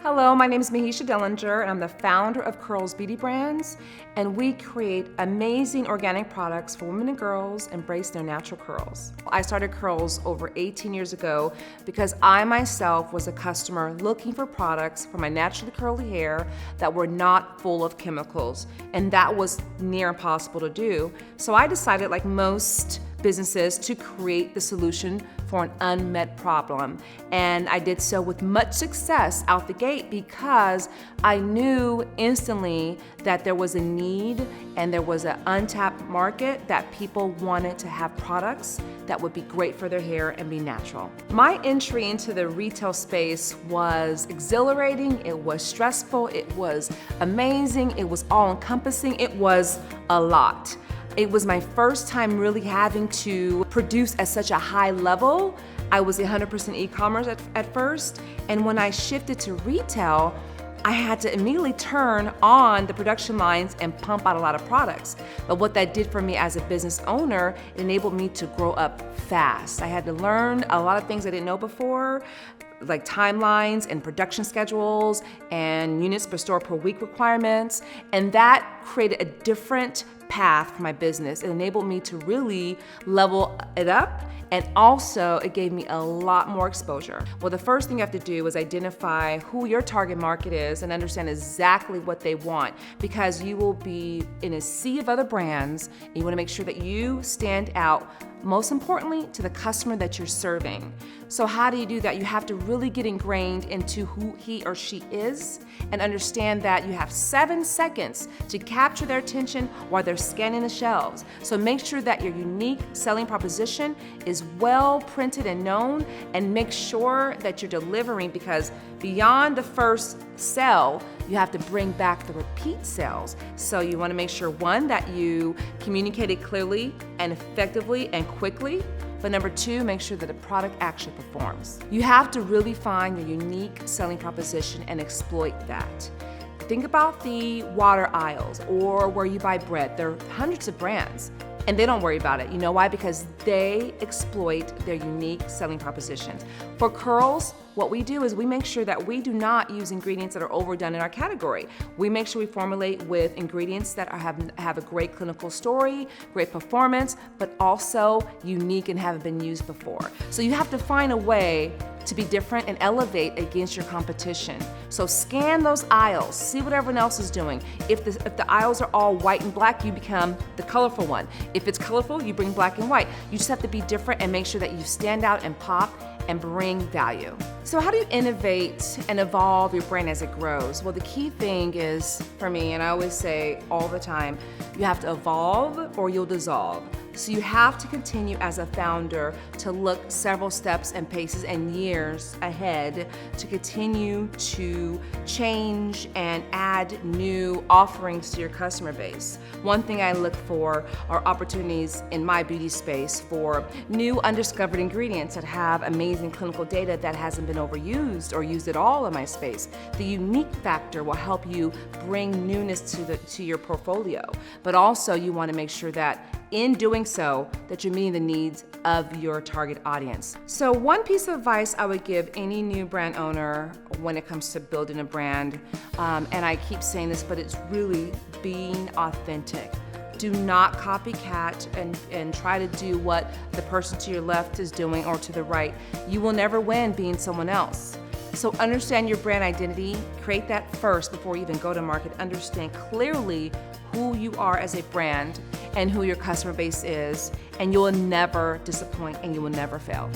Hello, my name is Mahisha Dellinger, and I'm the founder of Curls Beauty Brands, and we create amazing organic products for women and girls embrace their natural curls. I started Curls over 18 years ago because I myself was a customer looking for products for my naturally curly hair that were not full of chemicals, and that was near impossible to do. So I decided, like most businesses, to create the solution for an unmet problem. And I did so with much success out the gate because I knew instantly that there was a need and there was an untapped market that people wanted to have products that would be great for their hair and be natural. My entry into the retail space was exhilarating, it was stressful, it was amazing, it was all-encompassing, it was a lot. It was my first time really having to produce at such a high level. I was 100% e-commerce at first, and when I shifted to retail, I had to immediately turn on the production lines and pump out a lot of products. But what that did for me as a business owner, it enabled me to grow up fast. I had to learn a lot of things I didn't know before, like timelines and production schedules and units per store per week requirements, and that created a different path for my business. It enabled me to really level it up, and also it gave me a lot more exposure. Well, the first thing you have to do is identify who your target market is and understand exactly what they want, because you will be in a sea of other brands and you want to make sure that you stand out, most importantly, to the customer that you're serving. So how do you do that? You have to really get ingrained into who he or she is and understand that you have 7 seconds to capture their attention while they're scanning the shelves. So make sure that your unique selling proposition is well printed and known, and make sure that you're delivering, because beyond the first sell, you have to bring back the repeat sales. So you want to make sure, one, that you communicate it clearly and effectively and quickly. But number 2, make sure that the product actually performs. You have to really find your unique selling proposition and exploit that. Think about the water aisles or where you buy bread. There are hundreds of brands, and they don't worry about it. You know why? Because they exploit their unique selling propositions. For curls, what we do is we make sure that we do not use ingredients that are overdone in our category. We make sure we formulate with ingredients that have a great clinical story, great performance, but also unique and haven't been used before. So you have to find a way to be different and elevate against your competition. So scan those aisles, see what everyone else is doing. If the aisles are all white and black, you become the colorful one. If it's colorful, you bring black and white. You just have to be different and make sure that you stand out and pop and bring value. So how do you innovate and evolve your brand as it grows? Well, the key thing is, for me, and I always say all the time, you have to evolve or you'll dissolve. So you have to continue as a founder to look several steps and paces and years ahead to continue to change and add new offerings to your customer base. One thing I look for are opportunities in my beauty space for new undiscovered ingredients that have amazing clinical data that hasn't been overused or used at all in my space. The unique factor will help you bring newness to your portfolio, but also you want to make sure that in doing so, that you're meeting the needs of your target audience. So one piece of advice I would give any new brand owner when it comes to building a brand, and I keep saying this, but it's really being authentic. Do not copycat and try to do what the person to your left is doing or to the right. You will never win being someone else. So understand your brand identity, create that first before you even go to market. Understand clearly who you are as a brand and who your customer base is, and you will never disappoint and you will never fail.